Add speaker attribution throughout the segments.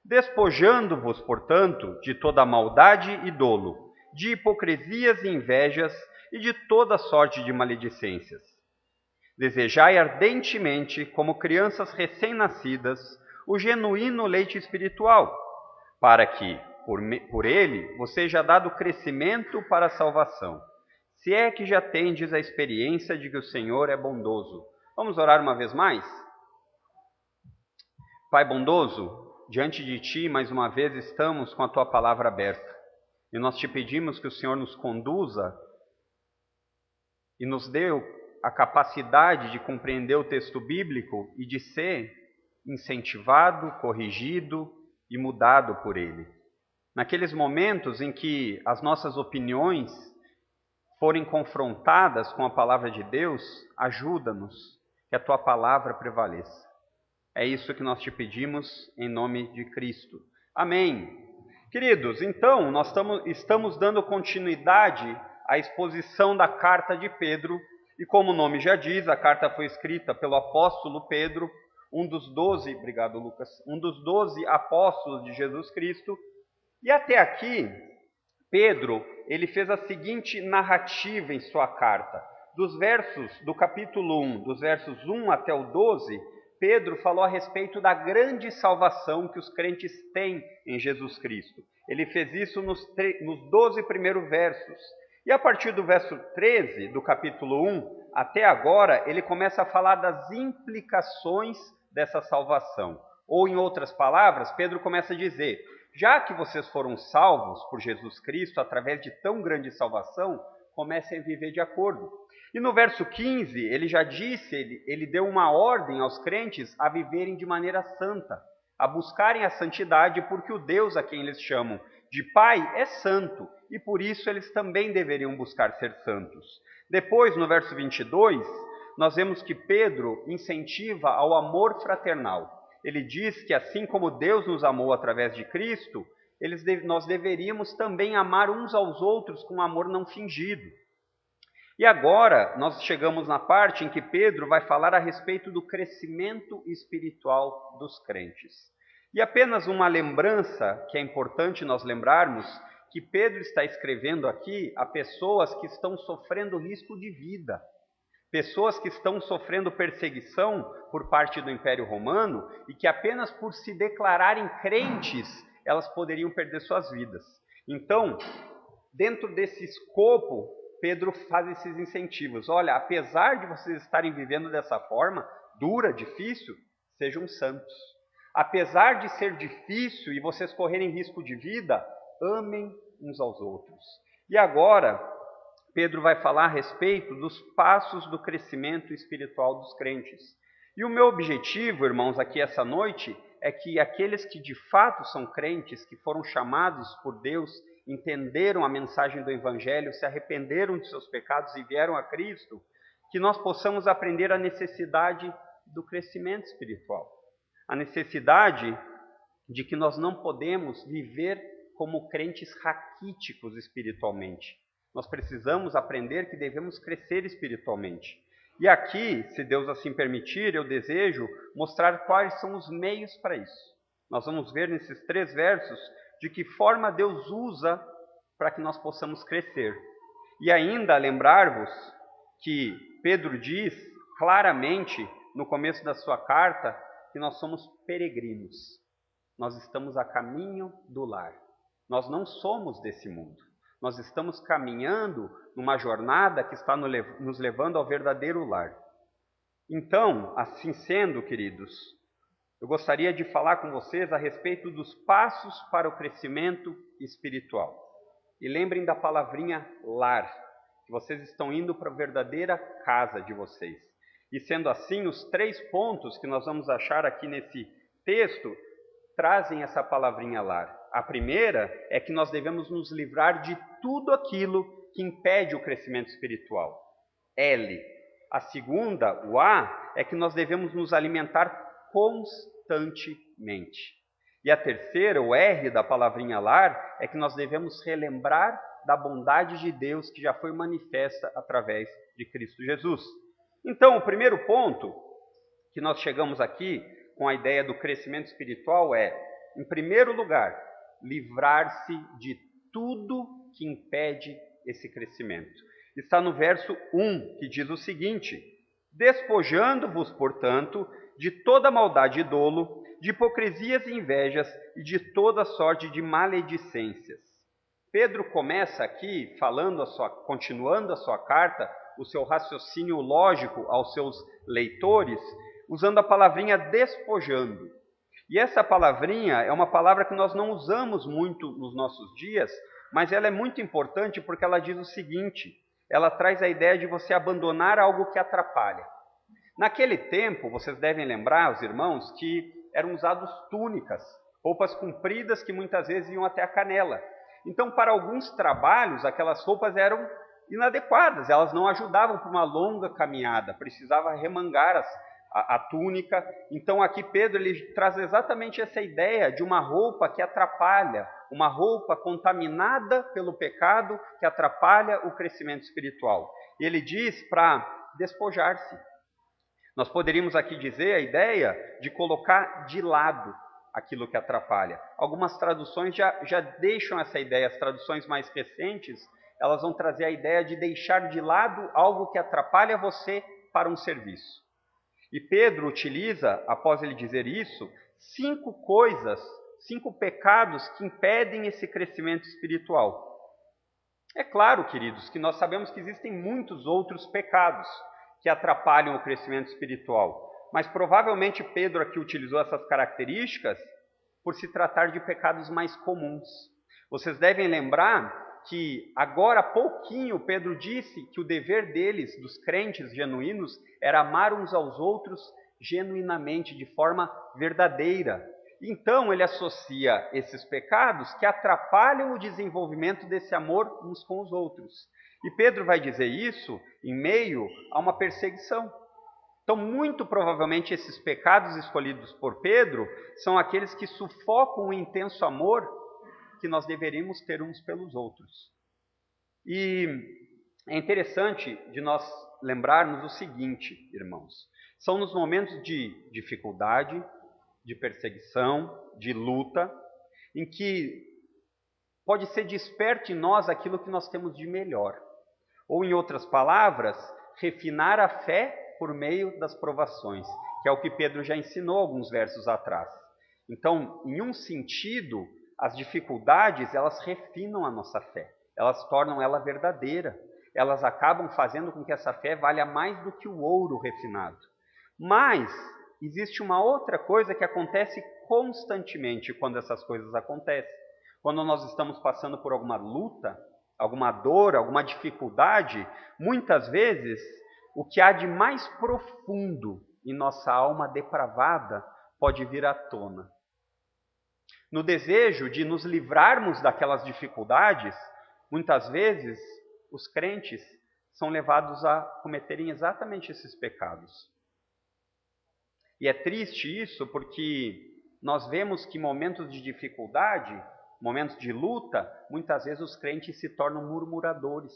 Speaker 1: Despojando-vos, portanto, de toda maldade e dolo, de hipocrisias e invejas e de toda sorte de maledicências. Desejai ardentemente, como crianças recém-nascidas, o genuíno leite espiritual, para que, por ele, vos seja dado crescimento para a salvação, se é que já tendes a experiência de que o Senhor é bondoso. Vamos orar uma vez mais? Pai bondoso, diante de Ti, mais uma vez, estamos com a Tua palavra aberta. E nós te pedimos que o Senhor nos conduza e nos dê a capacidade de compreender o texto bíblico e de ser incentivado, corrigido e mudado por ele. Naqueles momentos em que as nossas opiniões forem confrontadas com a palavra de Deus, ajuda-nos, que a Tua palavra prevaleça. É isso que nós te pedimos em nome de Cristo. Amém. Queridos, então, nós estamos dando continuidade à exposição da carta de Pedro, e como o nome já diz, a carta foi escrita pelo apóstolo Pedro, um dos 12, obrigado Lucas, um dos 12 apóstolos de Jesus Cristo. E até aqui, Pedro, ele fez a seguinte narrativa em sua carta. Do capítulo 1, dos versos 1 até o 12, Pedro falou a respeito da grande salvação que os crentes têm em Jesus Cristo. Ele fez isso nos 12 primeiros versos. E a partir do verso 13 do capítulo 1 até agora, ele começa a falar das implicações dessa salvação. Ou, em outras palavras, Pedro começa a dizer: já que vocês foram salvos por Jesus Cristo através de tão grande salvação, comecem a viver de acordo. E no verso 15, ele já disse, ele deu uma ordem aos crentes a viverem de maneira santa, a buscarem a santidade, porque o Deus a quem eles chamam de Pai é santo, e por isso eles também deveriam buscar ser santos. Depois, no verso 22, nós vemos que Pedro incentiva ao amor fraternal. Ele diz que assim como Deus nos amou através de Cristo, nós deveríamos também amar uns aos outros com amor não fingido. E agora nós chegamos na parte em que Pedro vai falar a respeito do crescimento espiritual dos crentes. E apenas uma lembrança que é importante nós lembrarmos, que Pedro está escrevendo aqui a pessoas que estão sofrendo risco de vida. Pessoas que estão sofrendo perseguição por parte do Império Romano e que apenas por se declararem crentes, elas poderiam perder suas vidas. Então, dentro desse escopo, Pedro faz esses incentivos. Olha, apesar de vocês estarem vivendo dessa forma, dura, difícil, sejam santos. Apesar de ser difícil e vocês correrem risco de vida, amem uns aos outros. E agora, Pedro vai falar a respeito dos passos do crescimento espiritual dos crentes. E o meu objetivo, irmãos, aqui essa noite, é que aqueles que de fato são crentes, que foram chamados por Deus, entenderam a mensagem do Evangelho, se arrependeram de seus pecados e vieram a Cristo, que nós possamos aprender a necessidade do crescimento espiritual. A necessidade de que nós não podemos viver como crentes raquíticos espiritualmente. Nós precisamos aprender que devemos crescer espiritualmente. E aqui, se Deus assim permitir, eu desejo mostrar quais são os meios para isso. Nós vamos ver nesses 3 versos de que forma Deus usa para que nós possamos crescer. E ainda lembrar-vos que Pedro diz claramente no começo da sua carta que nós somos peregrinos. Nós estamos a caminho do lar. Nós não somos desse mundo. Nós estamos caminhando numa jornada que está nos levando ao verdadeiro lar. Então, assim sendo, queridos, eu gostaria de falar com vocês a respeito dos passos para o crescimento espiritual. E lembrem da palavrinha lar, que vocês estão indo para a verdadeira casa de vocês. E sendo assim, os 3 pontos que nós vamos achar aqui nesse texto trazem essa palavrinha lar. A primeira é que nós devemos nos livrar de tudo aquilo que impede o crescimento espiritual. L. A segunda, o A, é que nós devemos nos alimentar constantemente. E a terceira, o R da palavrinha lar, é que nós devemos relembrar da bondade de Deus que já foi manifesta através de Cristo Jesus. Então, o primeiro ponto que nós chegamos aqui com a ideia do crescimento espiritual é: em primeiro lugar, livrar-se de tudo que impede esse crescimento. Está no verso 1, que diz o seguinte: despojando-vos, portanto, de toda maldade e dolo, de hipocrisias e invejas e de toda sorte de maledicências. Pedro começa aqui continuando a sua carta, o seu raciocínio lógico aos seus leitores, usando a palavrinha despojando. E essa palavrinha é uma palavra que nós não usamos muito nos nossos dias, mas ela é muito importante porque ela diz o seguinte: ela traz a ideia de você abandonar algo que atrapalha. Naquele tempo, vocês devem lembrar, os irmãos, que eram usadas túnicas, roupas compridas que muitas vezes iam até a canela. Então, para alguns trabalhos, aquelas roupas eram inadequadas, elas não ajudavam para uma longa caminhada, precisava remangar a túnica. Então aqui Pedro ele traz exatamente essa ideia de uma roupa que atrapalha, uma roupa contaminada pelo pecado que atrapalha o crescimento espiritual. E ele diz para despojar-se. Nós poderíamos aqui dizer a ideia de colocar de lado aquilo que atrapalha. Algumas traduções já deixam essa ideia, as traduções mais recentes, elas vão trazer a ideia de deixar de lado algo que atrapalha você para um serviço. E Pedro utiliza, após ele dizer isso, 5 pecados que impedem esse crescimento espiritual. É claro, queridos, que nós sabemos que existem muitos outros pecados que atrapalham o crescimento espiritual. Mas provavelmente Pedro aqui utilizou essas características por se tratar de pecados mais comuns. Vocês devem lembrar que agora há pouquinho Pedro disse que o dever deles, dos crentes genuínos, era amar uns aos outros genuinamente, de forma verdadeira. Então ele associa esses pecados que atrapalham o desenvolvimento desse amor uns com os outros. E Pedro vai dizer isso em meio a uma perseguição. Então, muito provavelmente, esses pecados escolhidos por Pedro são aqueles que sufocam o intenso amor que nós deveríamos ter uns pelos outros. E é interessante de nós lembrarmos o seguinte, irmãos: são nos momentos de dificuldade, de perseguição, de luta, em que pode ser desperto em nós aquilo que nós temos de melhor. Ou, em outras palavras, refinar a fé por meio das provações, que é o que Pedro já ensinou alguns versos atrás. Então, em um sentido, as dificuldades, elas refinam a nossa fé, elas tornam ela verdadeira, elas acabam fazendo com que essa fé valha mais do que o ouro refinado. Mas existe uma outra coisa que acontece constantemente quando essas coisas acontecem. Quando nós estamos passando por alguma luta, alguma dor, alguma dificuldade, muitas vezes o que há de mais profundo em nossa alma depravada pode vir à tona. No desejo de nos livrarmos daquelas dificuldades, muitas vezes os crentes são levados a cometerem exatamente esses pecados. E é triste isso porque nós vemos que em momentos de dificuldade, momentos de luta, muitas vezes os crentes se tornam murmuradores,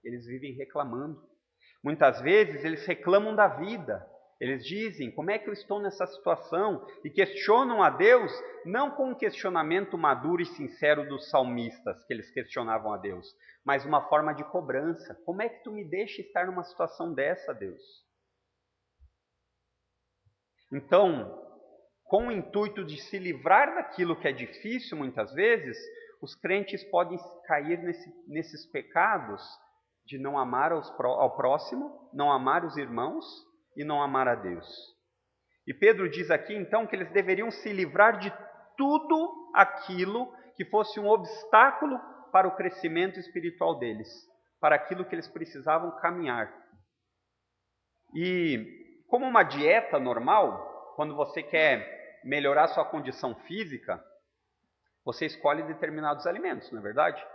Speaker 1: eles vivem reclamando. Muitas vezes eles reclamam da vida, eles dizem: como é que eu estou nessa situação? E questionam a Deus, não com um questionamento maduro e sincero dos salmistas, que eles questionavam a Deus, mas uma forma de cobrança. Como é que tu me deixa estar numa situação dessa, Deus? Então, com o intuito de se livrar daquilo que é difícil muitas vezes, os crentes podem cair nesses pecados de não amar ao próximo, não amar os irmãos e não amar a Deus. E Pedro diz aqui então que eles deveriam se livrar de tudo aquilo que fosse um obstáculo para o crescimento espiritual deles, para aquilo que eles precisavam caminhar. E como uma dieta normal, quando você quer melhorar sua condição física, você escolhe determinados alimentos, não é verdade?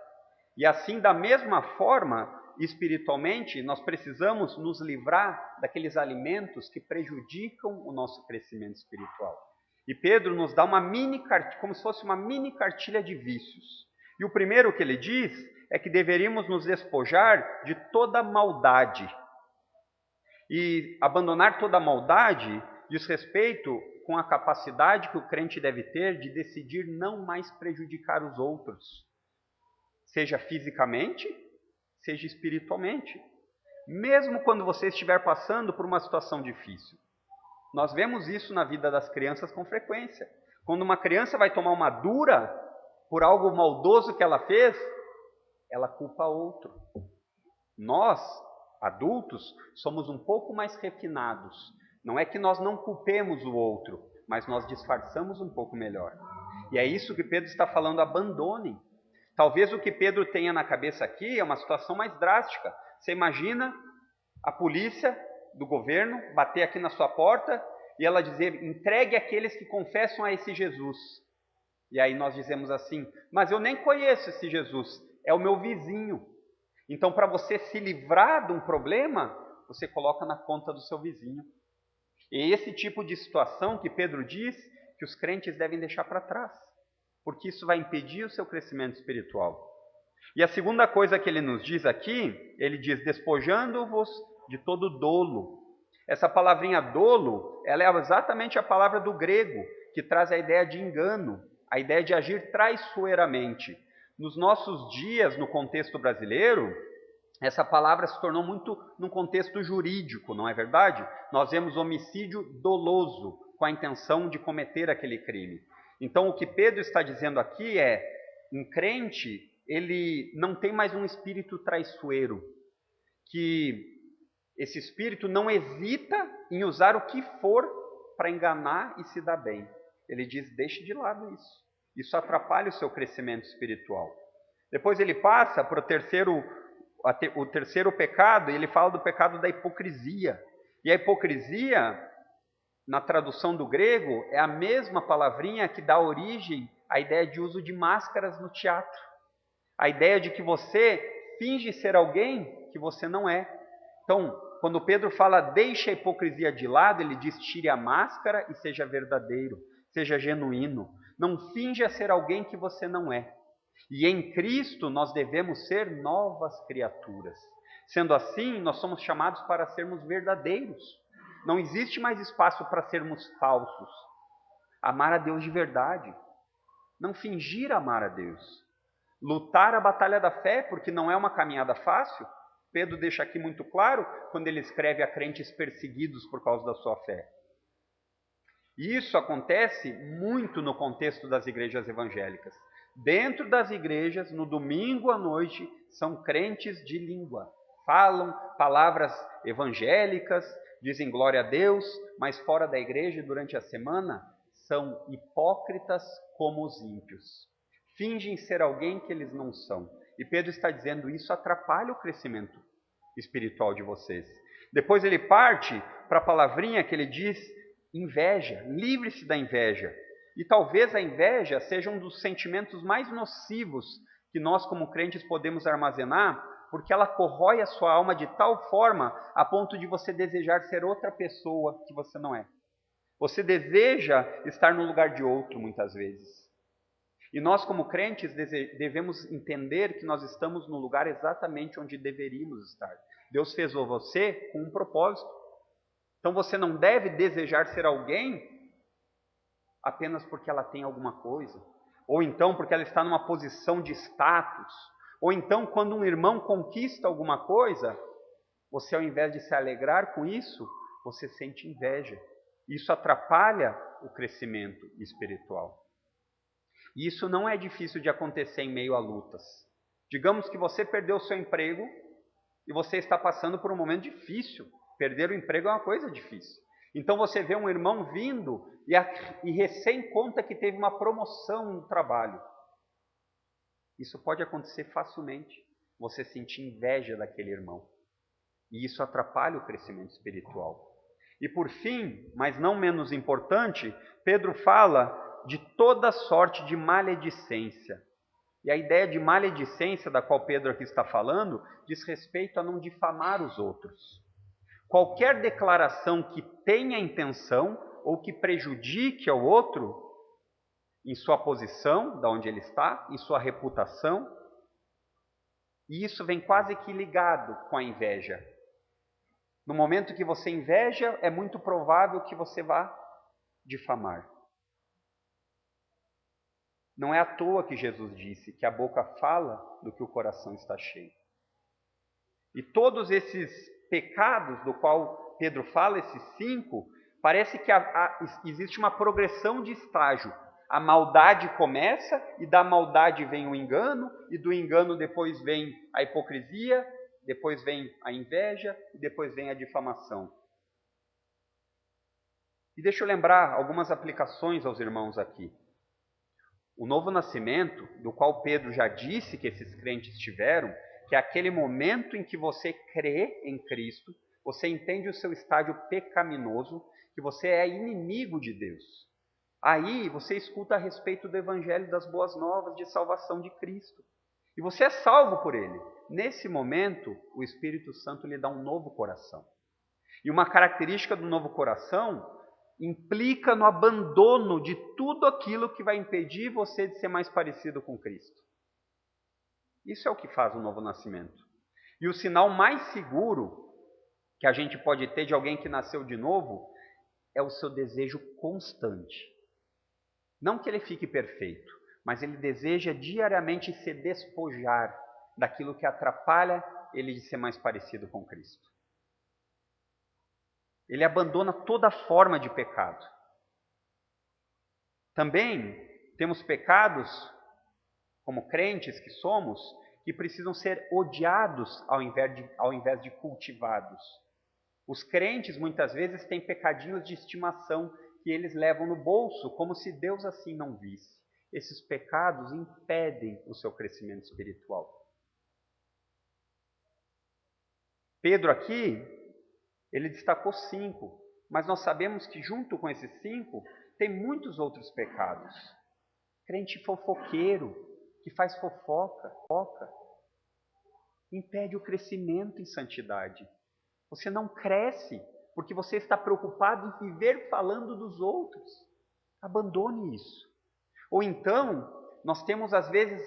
Speaker 1: E assim, da mesma forma, espiritualmente, nós precisamos nos livrar daqueles alimentos que prejudicam o nosso crescimento espiritual. E Pedro nos dá como se fosse uma mini cartilha de vícios. E o primeiro que ele diz é que deveríamos nos despojar de toda maldade. E abandonar toda maldade diz respeito com a capacidade que o crente deve ter de decidir não mais prejudicar os outros, seja fisicamente, seja espiritualmente. Mesmo quando você estiver passando por uma situação difícil. Nós vemos isso na vida das crianças com frequência. Quando uma criança vai tomar uma dura por algo maldoso que ela fez, ela culpa outro. Nós, adultos, somos um pouco mais refinados. Não é que nós não culpemos o outro, mas nós disfarçamos um pouco melhor. E é isso que Pedro está falando, abandonem. Talvez o que Pedro tenha na cabeça aqui é uma situação mais drástica. Você imagina a polícia do governo bater aqui na sua porta e ela dizer, entregue aqueles que confessam a esse Jesus. E aí nós dizemos assim, mas eu nem conheço esse Jesus, é o meu vizinho. Então, para você se livrar de um problema, você coloca na conta do seu vizinho. E esse tipo de situação que Pedro diz que os crentes devem deixar para trás, porque isso vai impedir o seu crescimento espiritual. E a segunda coisa que ele nos diz aqui, ele diz, despojando-vos de todo dolo. Essa palavrinha dolo, ela é exatamente a palavra do grego, que traz a ideia de engano, a ideia de agir traiçoeiramente. Nos nossos dias, no contexto brasileiro, essa palavra se tornou muito num contexto jurídico, não é verdade? Nós vemos homicídio doloso, com a intenção de cometer aquele crime. Então, o que Pedro está dizendo aqui é, um crente, ele não tem mais um espírito traiçoeiro, que esse espírito não hesita em usar o que for para enganar e se dar bem. Ele diz, deixe de lado isso. Isso atrapalha o seu crescimento espiritual. Depois ele passa para o terceiro pecado, e ele fala do pecado da hipocrisia. E a hipocrisia, na tradução do grego, é a mesma palavrinha que dá origem à ideia de uso de máscaras no teatro. A ideia de que você finge ser alguém que você não é. Então, quando Pedro fala, deixe a hipocrisia de lado, ele diz, tire a máscara e seja verdadeiro, seja genuíno. Não finja ser alguém que você não é. E em Cristo nós devemos ser novas criaturas. Sendo assim, nós somos chamados para sermos verdadeiros. Não existe mais espaço para sermos falsos. Amar a Deus de verdade. Não fingir amar a Deus. Lutar a batalha da fé, porque não é uma caminhada fácil. Pedro deixa aqui muito claro quando ele escreve a crentes perseguidos por causa da sua fé. E isso acontece muito no contexto das igrejas evangélicas. Dentro das igrejas, no domingo à noite, são crentes de língua. Falam palavras evangélicas, dizem glória a Deus, mas fora da igreja, durante a semana, são hipócritas como os ímpios. Fingem ser alguém que eles não são. E Pedro está dizendo, isso atrapalha o crescimento espiritual de vocês. Depois ele parte para a palavrinha que ele diz, inveja, livre-se da inveja. E talvez a inveja seja um dos sentimentos mais nocivos que nós como crentes podemos armazenar, porque ela corrói a sua alma de tal forma a ponto de você desejar ser outra pessoa que você não é. Você deseja estar no lugar de outro muitas vezes. E nós como crentes devemos entender que nós estamos no lugar exatamente onde deveríamos estar. Deus fez você com um propósito. Então você não deve desejar ser alguém apenas porque ela tem alguma coisa, ou então porque ela está numa posição de status, ou então quando um irmão conquista alguma coisa, você ao invés de se alegrar com isso, você sente inveja. Isso atrapalha o crescimento espiritual. E isso não é difícil de acontecer em meio a lutas. Digamos que você perdeu o seu emprego e você está passando por um momento difícil. Perder o emprego é uma coisa difícil. Então você vê um irmão vindo e recém conta que teve uma promoção no trabalho. Isso pode acontecer facilmente. Você sentir inveja daquele irmão. E isso atrapalha o crescimento espiritual. E por fim, mas não menos importante, Pedro fala de toda sorte de maledicência. E a ideia de maledicência da qual Pedro aqui está falando diz respeito a não difamar os outros. Qualquer declaração que tenha intenção ou que prejudique ao outro em sua posição, da onde ele está, em sua reputação, e isso vem quase que ligado com a inveja. No momento que você inveja, é muito provável que você vá difamar. Não é à toa que Jesus disse que a boca fala do que o coração está cheio. E todos esses pecados do qual Pedro fala, esses 5, parece que existe uma progressão de estágio. A maldade começa e da maldade vem o engano, e do engano depois vem a hipocrisia, depois vem a inveja e depois vem a difamação. E deixa eu lembrar algumas aplicações aos irmãos aqui. O novo nascimento, do qual Pedro já disse que esses crentes tiveram, que é aquele momento em que você crê em Cristo, você entende o seu estágio pecaminoso, que você é inimigo de Deus. Aí você escuta a respeito do Evangelho das Boas Novas de salvação de Cristo. E você é salvo por Ele. Nesse momento, o Espírito Santo lhe dá um novo coração. E uma característica do novo coração implica no abandono de tudo aquilo que vai impedir você de ser mais parecido com Cristo. Isso é o que faz o novo nascimento. E o sinal mais seguro que a gente pode ter de alguém que nasceu de novo é o seu desejo constante. Não que ele fique perfeito, mas ele deseja diariamente se despojar daquilo que atrapalha ele de ser mais parecido com Cristo. Ele abandona toda forma de pecado. Também temos pecados, como crentes que somos, que precisam ser odiados ao invés de cultivados. Os crentes muitas vezes têm pecadinhos de estimação que eles levam no bolso, como se Deus assim não visse. Esses pecados impedem o seu crescimento espiritual. Pedro aqui, ele destacou 5, mas nós sabemos que junto com esses 5, tem muitos outros pecados. Crente fofoqueiro, que faz fofoca, impede o crescimento em santidade. Você não cresce porque você está preocupado em viver falando dos outros. Abandone isso. Ou então, nós temos às vezes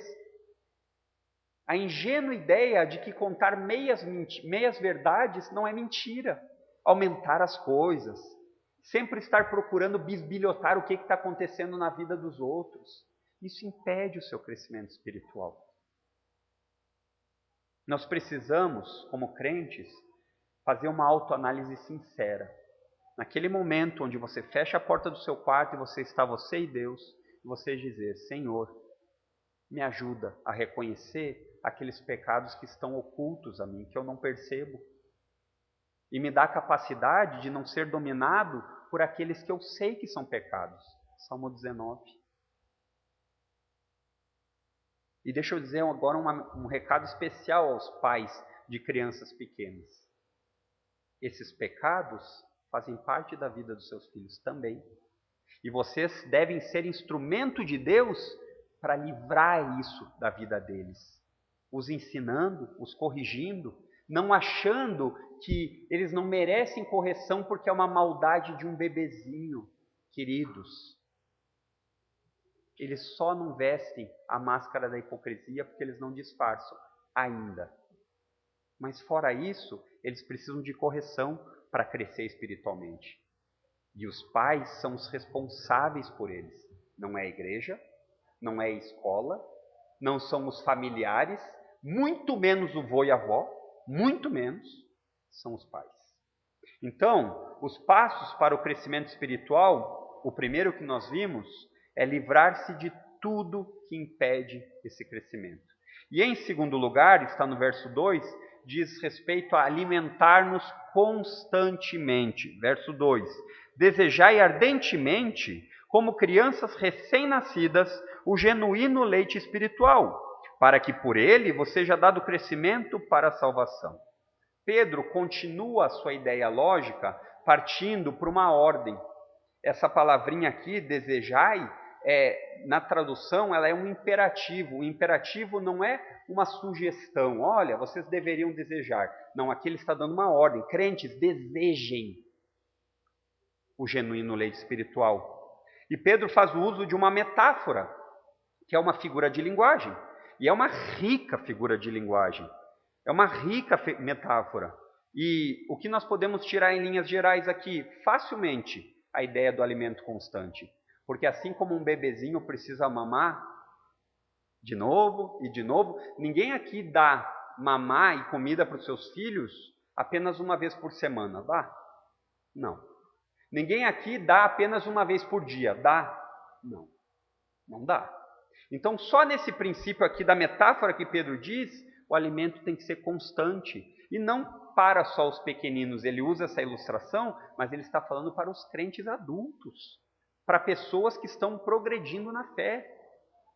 Speaker 1: a ingênua ideia de que contar meias verdades não é mentira. Aumentar as coisas, sempre estar procurando bisbilhotar o que está acontecendo na vida dos outros. Isso impede o seu crescimento espiritual. Nós precisamos, como crentes, fazer uma autoanálise sincera. Naquele momento onde você fecha a porta do seu quarto e você e Deus, e você dizer: Senhor, me ajuda a reconhecer aqueles pecados que estão ocultos a mim, que eu não percebo. E me dá a capacidade de não ser dominado por aqueles que eu sei que são pecados. Salmo 19. E deixa eu dizer agora um recado especial aos pais de crianças pequenas. Esses pecados fazem parte da vida dos seus filhos também. E vocês devem ser instrumento de Deus para livrar isso da vida deles. Os ensinando, os corrigindo, não achando que eles não merecem correção porque é uma maldade de um bebezinho. Queridos, eles só não vestem a máscara da hipocrisia porque eles não disfarçam ainda. Mas fora isso, eles precisam de correção para crescer espiritualmente. E os pais são os responsáveis por eles. Não é a igreja, não é a escola, não são os familiares, muito menos o vô e a avó, muito menos são os pais. Então, os passos para o crescimento espiritual, o primeiro que nós vimos, é livrar-se de tudo que impede esse crescimento. E em segundo lugar, está no verso 2, diz respeito a alimentar-nos constantemente. Verso 2: desejai ardentemente, como crianças recém-nascidas, o genuíno leite espiritual, para que por ele você seja dado crescimento para a salvação. Pedro continua a sua ideia lógica partindo para uma ordem. Essa palavrinha aqui, desejai, na tradução, ela é um imperativo. O imperativo não é uma sugestão. Olha, vocês deveriam desejar. Não, aqui ele está dando uma ordem. Crentes, desejem o genuíno leite espiritual. E Pedro faz o uso de uma metáfora, que é uma figura de linguagem. E é uma rica figura de linguagem. É uma rica metáfora. E o que nós podemos tirar em linhas gerais aqui? Facilmente a ideia do alimento constante. Porque assim como um bebezinho precisa mamar de novo e de novo, ninguém aqui dá mamar e comida para os seus filhos apenas uma vez por semana, dá? Não. Ninguém aqui dá apenas uma vez por dia, dá? Não. Não dá. Então, só nesse princípio aqui da metáfora que Pedro diz, o alimento tem que ser constante. E não para só os pequeninos. Ele usa essa ilustração, mas ele está falando para os crentes adultos. Para pessoas que estão progredindo na fé.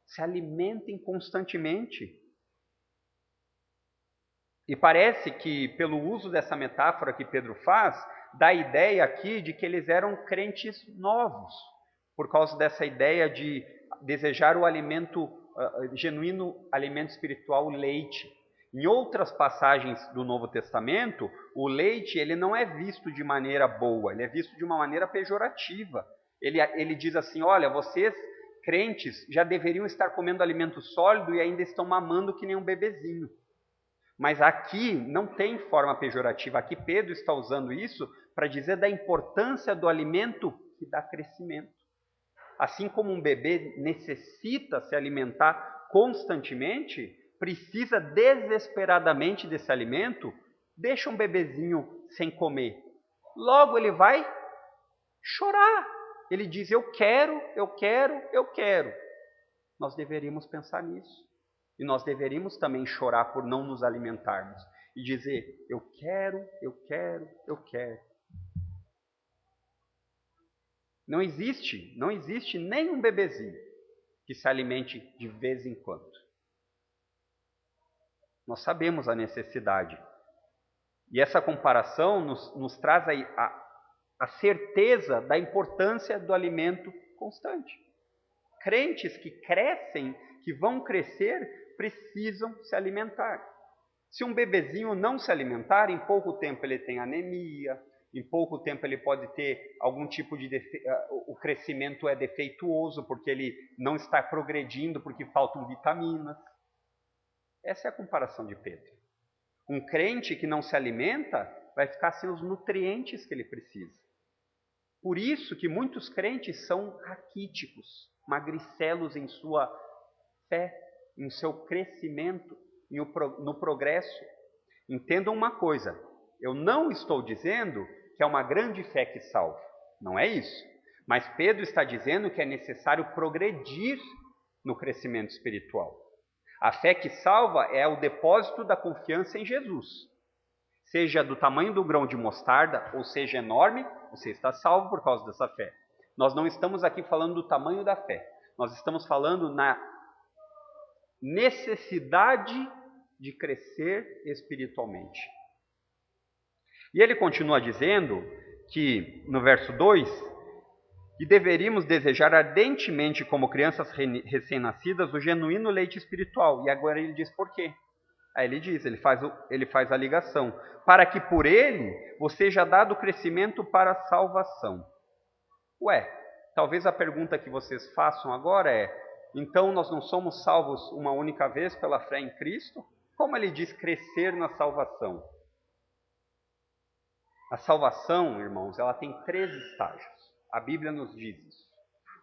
Speaker 1: Se alimentem constantemente. E parece que, pelo uso dessa metáfora que Pedro faz, dá a ideia aqui de que eles eram crentes novos. Por causa dessa ideia de desejar o alimento, genuíno alimento espiritual, o leite. Em outras passagens do Novo Testamento, o leite ele não é visto de maneira boa, ele é visto de uma maneira pejorativa. Ele diz assim, olha, vocês crentes já deveriam estar comendo alimento sólido e ainda estão mamando que nem um bebezinho. Mas aqui não tem forma pejorativa, aqui Pedro está usando isso para dizer da importância do alimento que dá crescimento. Assim como um bebê necessita se alimentar constantemente, precisa desesperadamente desse alimento, deixa um bebezinho sem comer. Logo ele vai chorar. Ele diz, eu quero, eu quero, eu quero. Nós deveríamos pensar nisso. E nós deveríamos também chorar por não nos alimentarmos. E dizer, eu quero, eu quero, eu quero. Não existe nenhum bebezinho que se alimente de vez em quando. Nós sabemos a necessidade. E essa comparação nos traz a certeza da importância do alimento constante. Crentes que crescem, que vão crescer, precisam se alimentar. Se um bebezinho não se alimentar, em pouco tempo ele tem anemia, em pouco tempo ele pode ter algum tipo de o crescimento é defeituoso, porque ele não está progredindo, porque faltam vitaminas. Essa é a comparação de Pedro. Um crente que não se alimenta vai ficar sem os nutrientes que ele precisa. Por isso que muitos crentes são raquíticos, magricelos em sua fé, em seu crescimento, no progresso. Entendam uma coisa, eu não estou dizendo que é uma grande fé que salva, não é isso. Mas Pedro está dizendo que é necessário progredir no crescimento espiritual. A fé que salva é o depósito da confiança em Jesus. Seja do tamanho do grão de mostarda, ou seja enorme, você está salvo por causa dessa fé. Nós não estamos aqui falando do tamanho da fé. Nós estamos falando na necessidade de crescer espiritualmente. E ele continua dizendo que, no verso 2, que deveríamos desejar ardentemente, como crianças recém-nascidas, o genuíno leite espiritual. E agora ele diz por quê. Aí ele diz, ele faz a ligação. Para que por ele você seja dado crescimento para a salvação. Ué, talvez a pergunta que vocês façam agora é, então nós não somos salvos uma única vez pela fé em Cristo? Como ele diz crescer na salvação? A salvação, irmãos, ela tem 3 estágios. A Bíblia nos diz isso.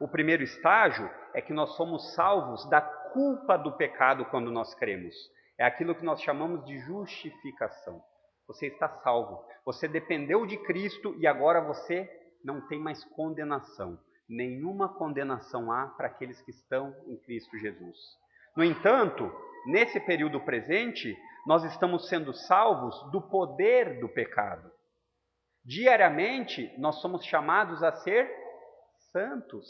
Speaker 1: O primeiro estágio é que nós somos salvos da culpa do pecado quando nós cremos. É aquilo que nós chamamos de justificação. Você está salvo. Você dependeu de Cristo e agora você não tem mais condenação. Nenhuma condenação há para aqueles que estão em Cristo Jesus. No entanto, nesse período presente, nós estamos sendo salvos do poder do pecado. Diariamente, nós somos chamados a ser santos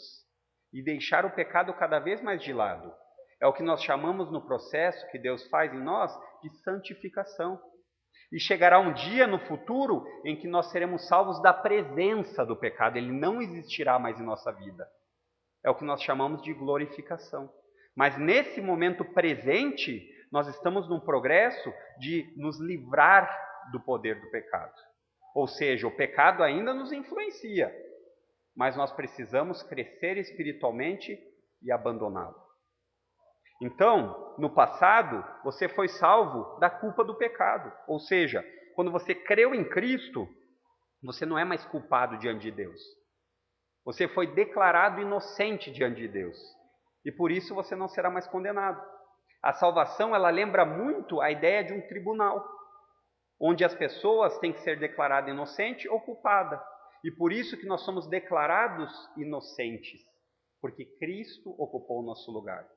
Speaker 1: e deixar o pecado cada vez mais de lado. É o que nós chamamos no processo que Deus faz em nós de santificação. E chegará um dia no futuro em que nós seremos salvos da presença do pecado. Ele não existirá mais em nossa vida. É o que nós chamamos de glorificação. Mas nesse momento presente, nós estamos num progresso de nos livrar do poder do pecado. Ou seja, o pecado ainda nos influencia, mas nós precisamos crescer espiritualmente e abandoná-lo. Então, no passado, você foi salvo da culpa do pecado. Ou seja, quando você creu em Cristo, você não é mais culpado diante de Deus. Você foi declarado inocente diante de Deus. E por isso você não será mais condenado. A salvação, ela lembra muito a ideia de um tribunal, onde as pessoas têm que ser declaradas inocente ou culpada. E por isso que nós somos declarados inocentes, porque Cristo ocupou o nosso lugar.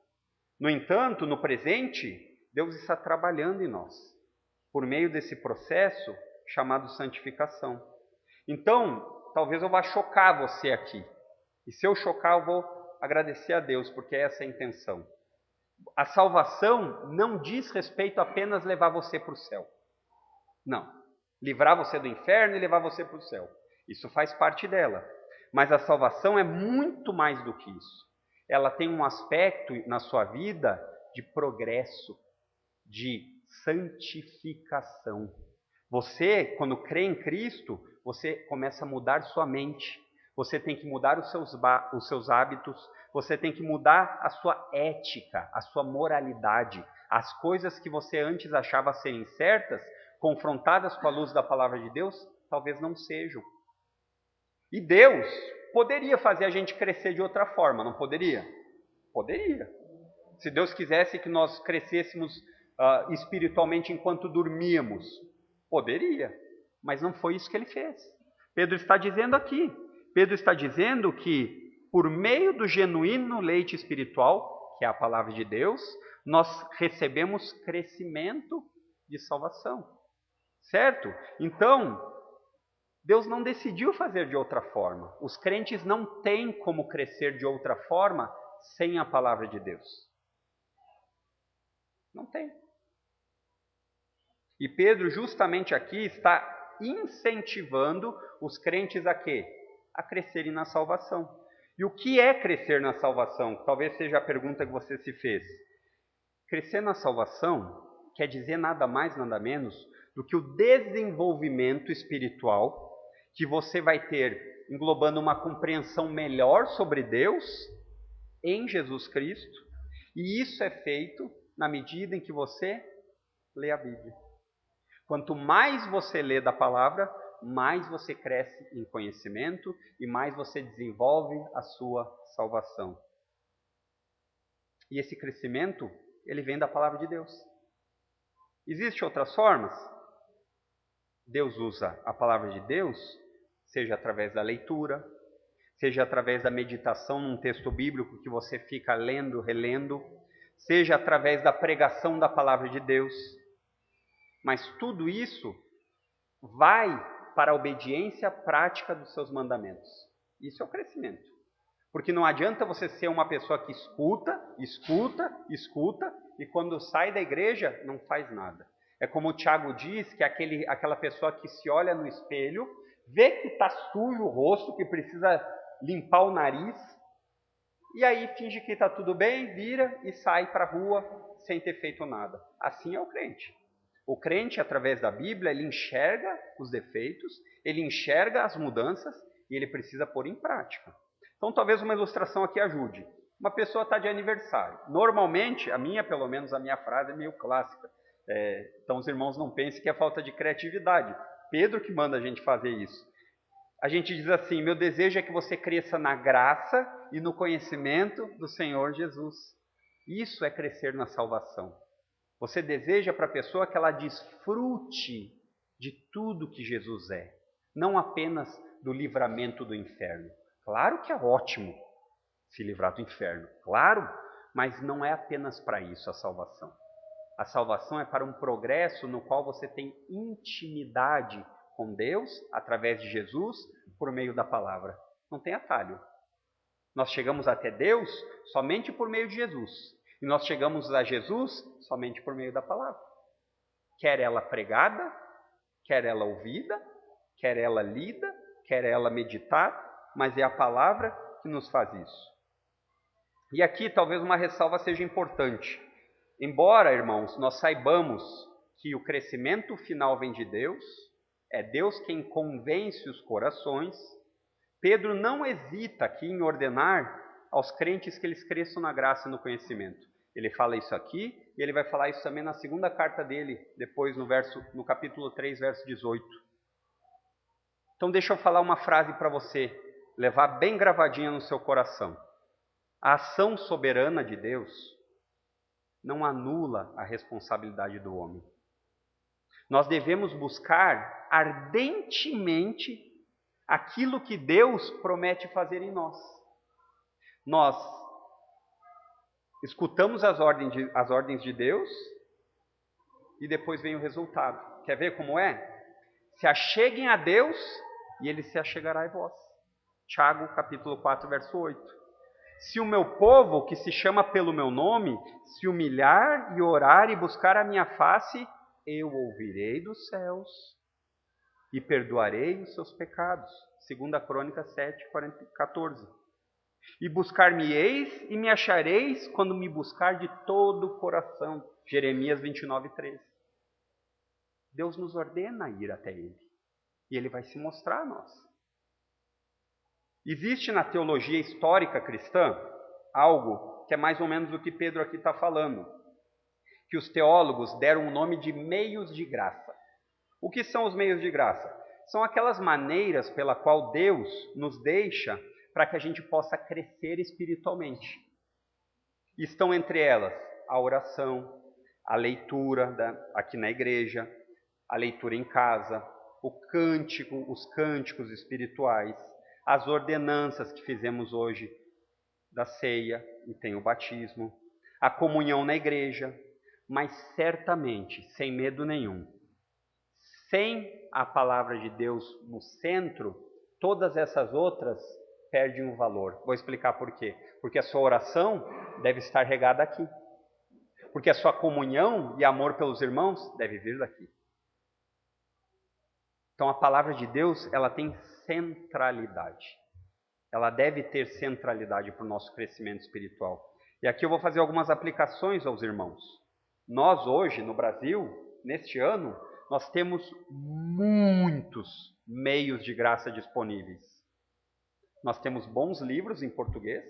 Speaker 1: No entanto, no presente, Deus está trabalhando em nós, por meio desse processo chamado santificação. Então, talvez eu vá chocar você aqui. E se eu chocar, eu vou agradecer a Deus, porque essa é a intenção. A salvação não diz respeito a apenas levar você para o céu. Não. Livrar você do inferno e levar você para o céu. Isso faz parte dela. Mas a salvação é muito mais do que isso. Ela tem um aspecto na sua vida de progresso, de santificação. Você, quando crê em Cristo, você começa a mudar sua mente. Você tem que mudar os seus hábitos. Você tem que mudar a sua ética, a sua moralidade. As coisas que você antes achava serem certas, confrontadas com a luz da palavra de Deus, talvez não sejam. E Deus poderia fazer a gente crescer de outra forma, não poderia? Poderia. Se Deus quisesse que nós crescêssemos espiritualmente enquanto dormíamos, poderia. Mas não foi isso que ele fez. Pedro está dizendo aqui. Pedro está dizendo que por meio do genuíno leite espiritual, que é a palavra de Deus, nós recebemos crescimento de salvação. Certo? Então, Deus não decidiu fazer de outra forma. Os crentes não têm como crescer de outra forma sem a palavra de Deus. Não tem. E Pedro, justamente aqui, está incentivando os crentes a quê? A crescerem na salvação. E o que é crescer na salvação? Talvez seja a pergunta que você se fez. Crescer na salvação quer dizer nada mais, nada menos do que o desenvolvimento espiritual que você vai ter, englobando uma compreensão melhor sobre Deus em Jesus Cristo. E isso é feito na medida em que você lê a Bíblia. Quanto mais você lê da palavra, mais você cresce em conhecimento e mais você desenvolve a sua salvação. E esse crescimento, ele vem da palavra de Deus. Existem outras formas? Deus usa a palavra de Deus, seja através da leitura, seja através da meditação num texto bíblico que você fica lendo, relendo, seja através da pregação da palavra de Deus. Mas tudo isso vai para a obediência prática dos seus mandamentos. Isso é o crescimento. Porque não adianta você ser uma pessoa que escuta, e quando sai da igreja não faz nada. É como o Tiago diz, que é aquela pessoa que se olha no espelho, vê que está sujo o rosto, que precisa limpar o nariz, e aí finge que está tudo bem, vira e sai para a rua sem ter feito nada. Assim é o crente. O crente, através da Bíblia, ele enxerga os defeitos, ele enxerga as mudanças e ele precisa pôr em prática. Então, talvez uma ilustração aqui ajude. Uma pessoa está de aniversário. Normalmente, pelo menos a minha frase é meio clássica. Então, os irmãos não pensem que é falta de criatividade. Pedro que manda a gente fazer isso. A gente diz assim: meu desejo é que você cresça na graça e no conhecimento do Senhor Jesus. Isso é crescer na salvação. Você deseja para a pessoa que ela desfrute de tudo que Jesus é, não apenas do livramento do inferno. Claro que é ótimo se livrar do inferno, claro, mas não é apenas para isso a salvação. A salvação é para um progresso no qual você tem intimidade com Deus, através de Jesus, por meio da palavra. Não tem atalho. Nós chegamos até Deus somente por meio de Jesus. E nós chegamos a Jesus somente por meio da palavra. Quer ela pregada, quer ela ouvida, quer ela lida, quer ela meditada, mas é a palavra que nos faz isso. E aqui talvez uma ressalva seja importante. Embora, irmãos, nós saibamos que o crescimento final vem de Deus, é Deus quem convence os corações, Pedro não hesita aqui em ordenar aos crentes que eles cresçam na graça e no conhecimento. Ele fala isso aqui e ele vai falar isso também na segunda carta dele, depois no capítulo 3, verso 18. Então deixa eu falar uma frase para você, levar bem gravadinha no seu coração. A ação soberana de Deus não anula a responsabilidade do homem. Nós devemos buscar ardentemente aquilo que Deus promete fazer em nós. Nós escutamos as ordens de Deus e depois vem o resultado. Quer ver como é? Se acheguem a Deus e Ele se achegará a vós. Tiago, capítulo 4, verso 8. Se o meu povo, que se chama pelo meu nome, se humilhar e orar e buscar a minha face, eu ouvirei dos céus e perdoarei os seus pecados. 2 Crônicas 7, 14. E buscar-me-eis e me achareis quando me buscar de todo o coração. Jeremias 29, 13. Deus nos ordena ir até Ele. E Ele vai se mostrar a nós. Existe na teologia histórica cristã algo que é mais ou menos o que Pedro aqui está falando. Que os teólogos deram o nome de meios de graça. O que são os meios de graça? São aquelas maneiras pela qual Deus nos deixa para que a gente possa crescer espiritualmente. Estão entre elas a oração, a leitura aqui na igreja, a leitura em casa, os cânticos espirituais, as ordenanças que fizemos hoje da ceia e tem o batismo, a comunhão na igreja, mas certamente, sem medo nenhum, sem a palavra de Deus no centro, todas essas outras perdem o valor. Vou explicar por quê. Porque a sua oração deve estar regada aqui. Porque a sua comunhão e amor pelos irmãos deve vir daqui. Então a palavra de Deus, ela tem centralidade. Ela deve ter centralidade para o nosso crescimento espiritual. E aqui eu vou fazer algumas aplicações aos irmãos. Nós hoje, no Brasil, neste ano, nós temos muitos meios de graça disponíveis. Nós temos bons livros em português.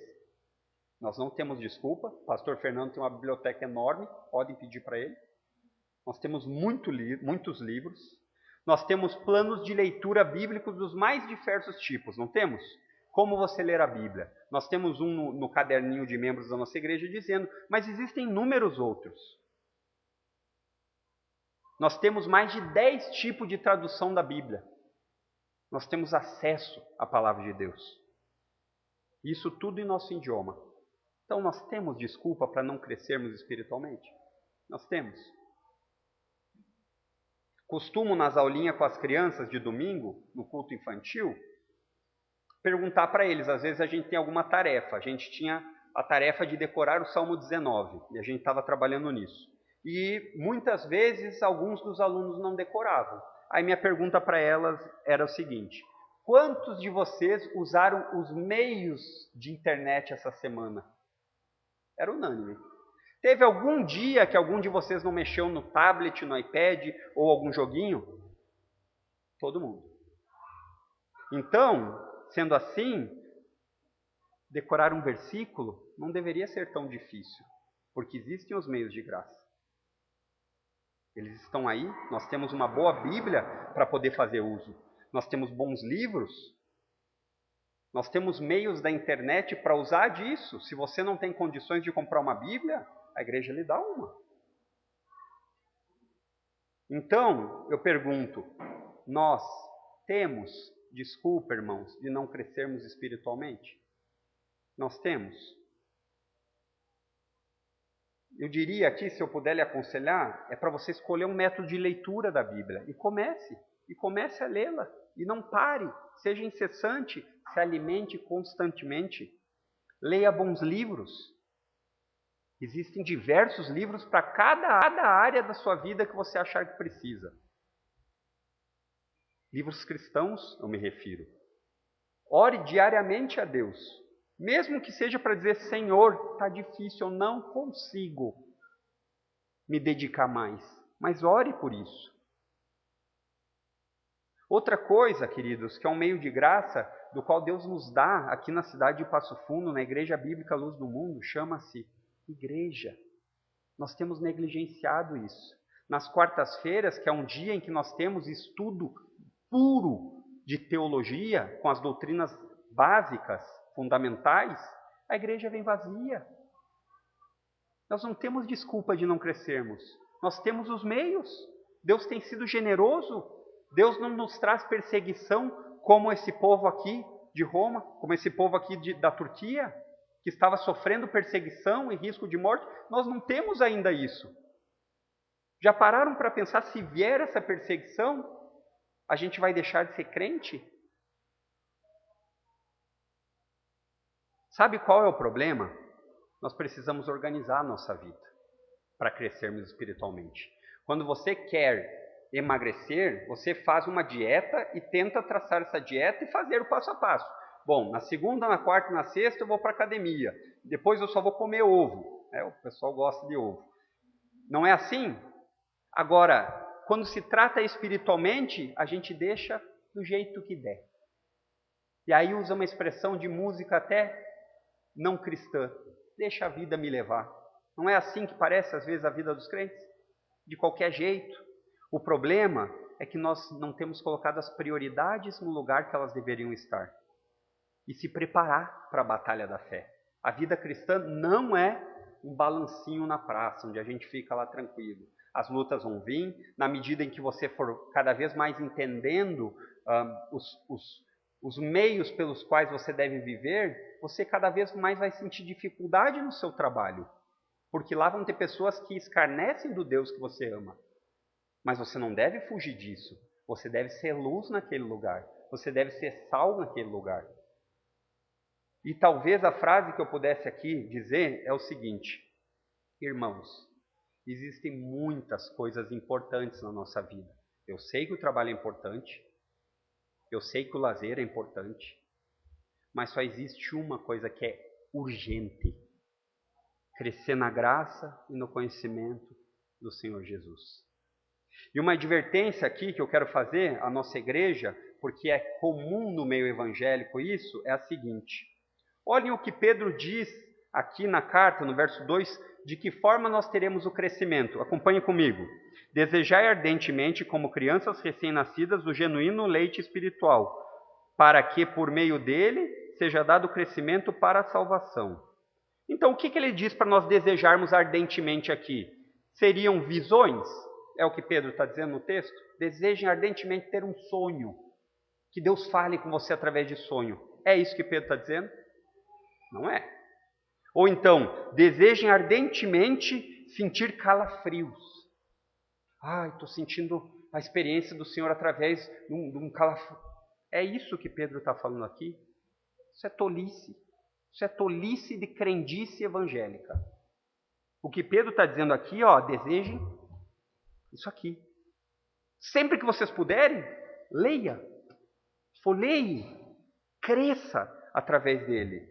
Speaker 1: Nós não temos desculpa. O pastor Fernando tem uma biblioteca enorme, podem pedir para ele. Nós temos muitos livros. Nós temos planos de leitura bíblicos dos mais diversos tipos, não temos? Como você ler a Bíblia? Nós temos um no caderninho de membros da nossa igreja dizendo, mas existem inúmeros outros. Nós temos mais de 10 tipos de tradução da Bíblia. Nós temos acesso à palavra de Deus. Isso tudo em nosso idioma. Então nós temos desculpa para não crescermos espiritualmente? Nós temos. Costumo nas aulinhas com as crianças de domingo, no culto infantil, perguntar para eles, às vezes a gente tem alguma tarefa. A gente tinha a tarefa de decorar o Salmo 19 e a gente estava trabalhando nisso. E muitas vezes alguns dos alunos não decoravam. Aí minha pergunta para elas era o seguinte: quantos de vocês usaram os meios de internet essa semana? Era unânime. Teve algum dia que algum de vocês não mexeu no tablet, no iPad ou algum joguinho? Todo mundo. Então, sendo assim, decorar um versículo não deveria ser tão difícil, porque existem os meios de graça. Eles estão aí, nós temos uma boa Bíblia para poder fazer uso. Nós temos bons livros. Nós temos meios da internet para usar disso. Se você não tem condições de comprar uma Bíblia, a igreja lhe dá uma. Então, eu pergunto, nós temos desculpa, irmãos, de não crescermos espiritualmente? Nós temos. Eu diria aqui, se eu puder lhe aconselhar, é para você escolher um método de leitura da Bíblia. E comece a lê-la. E não pare, seja incessante, se alimente constantemente. Leia bons livros. Existem diversos livros para cada área da sua vida que você achar que precisa. Livros cristãos, eu me refiro. Ore diariamente a Deus. Mesmo que seja para dizer, Senhor, está difícil, eu não consigo me dedicar mais. Mas ore por isso. Outra coisa, queridos, que é um meio de graça, do qual Deus nos dá aqui na cidade de Passo Fundo, na Igreja Bíblica Luz do Mundo, chama-se igreja. Nós temos negligenciado isso. Nas quartas-feiras, que é um dia em que nós temos estudo puro de teologia, com as doutrinas básicas, fundamentais, a igreja vem vazia. Nós não temos desculpa de não crescermos. Nós temos os meios. Deus tem sido generoso. Deus não nos traz perseguição como esse povo aqui de Roma, como esse povo aqui da Turquia, que estava sofrendo perseguição e risco de morte. Nós não temos ainda isso. Já pararam para pensar, se vier essa perseguição, a gente vai deixar de ser crente? Sabe qual é o problema? Nós precisamos organizar a nossa vida para crescermos espiritualmente. Quando você quer emagrecer, você faz uma dieta e tenta traçar essa dieta e fazer o passo a passo. Bom, na segunda, na quarta e na sexta eu vou para a academia. Depois eu só vou comer ovo. O pessoal gosta de ovo. Não é assim? Agora, quando se trata espiritualmente, a gente deixa do jeito que der. E aí usa uma expressão de música até não cristã. Deixa a vida me levar. Não é assim que parece às vezes a vida dos crentes? De qualquer jeito. O problema é que nós não temos colocado as prioridades no lugar que elas deveriam estar. E se preparar para a batalha da fé. A vida cristã não é um balancinho na praça, onde a gente fica lá tranquilo. As lutas vão vir, na medida em que você for cada vez mais entendendo os meios pelos quais você deve viver, você cada vez mais vai sentir dificuldade no seu trabalho. Porque lá vão ter pessoas que escarnecem do Deus que você ama. Mas você não deve fugir disso. Você deve ser luz naquele lugar. Você deve ser sal naquele lugar. E talvez a frase que eu pudesse aqui dizer é o seguinte: irmãos, existem muitas coisas importantes na nossa vida. Eu sei que o trabalho é importante. Eu sei que o lazer é importante. Mas só existe uma coisa que é urgente: crescer na graça e no conhecimento do Senhor Jesus. E uma advertência aqui que eu quero fazer à nossa igreja, porque é comum no meio evangélico isso, é a seguinte. Olhem o que Pedro diz aqui na carta, no verso 2, de que forma nós teremos o crescimento. Acompanhe comigo. Desejai ardentemente, como crianças recém-nascidas, o genuíno leite espiritual, para que por meio dele seja dado crescimento para a salvação. Então, o que ele diz para nós desejarmos ardentemente aqui? Seriam visões? É o que Pedro está dizendo no texto? Desejem ardentemente ter um sonho. Que Deus fale com você através de sonho. É isso que Pedro está dizendo? Não é. Ou então, desejem ardentemente sentir calafrios. Estou sentindo a experiência do Senhor através de um calafrio. É isso que Pedro está falando aqui? Isso é tolice. Isso é tolice de crendice evangélica. O que Pedro está dizendo aqui, desejem isso aqui. Sempre que vocês puderem, leia, folheie, cresça através dele.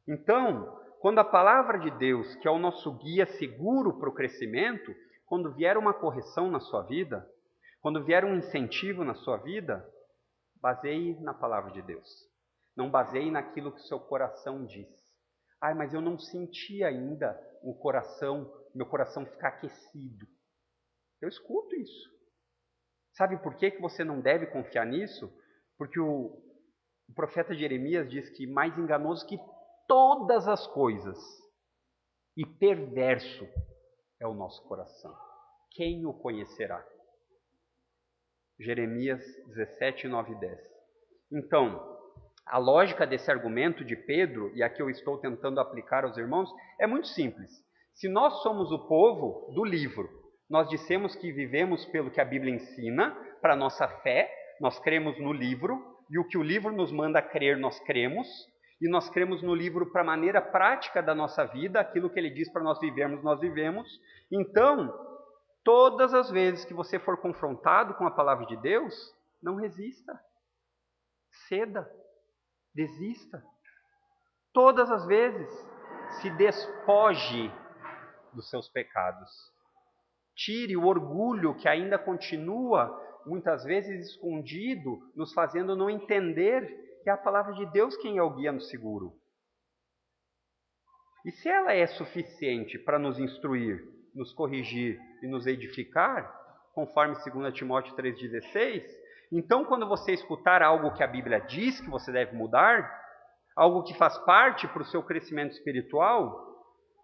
Speaker 1: Então, quando a palavra de Deus, que é o nosso guia seguro para o crescimento, quando vier uma correção na sua vida, quando vier um incentivo na sua vida, baseie na palavra de Deus. Não baseie naquilo que o seu coração diz. Mas eu não senti ainda meu coração ficar aquecido. Eu escuto isso. Sabe por que você não deve confiar nisso? Porque o profeta Jeremias diz que mais enganoso que todas as coisas e perverso é o nosso coração. Quem o conhecerá? Jeremias 17, 9 e 10. Então, a lógica desse argumento de Pedro, e a que eu estou tentando aplicar aos irmãos, é muito simples. Se nós somos o povo do livro, nós dissemos que vivemos pelo que a Bíblia ensina, para a nossa fé, nós cremos no livro, e o que o livro nos manda crer, nós cremos, e nós cremos no livro para a maneira prática da nossa vida, aquilo que ele diz para nós vivermos, nós vivemos. Então, todas as vezes que você for confrontado com a palavra de Deus, não resista, ceda, desista. Todas as vezes, se despoje dos seus pecados. Tire o orgulho que ainda continua, muitas vezes escondido, nos fazendo não entender que é a palavra de Deus quem é o guia no seguro. E se ela é suficiente para nos instruir nos corrigir e nos edificar, conforme 2 Timóteo 3,16, então quando você escutar algo que a Bíblia diz que você deve mudar, algo que faz parte para o seu crescimento espiritual,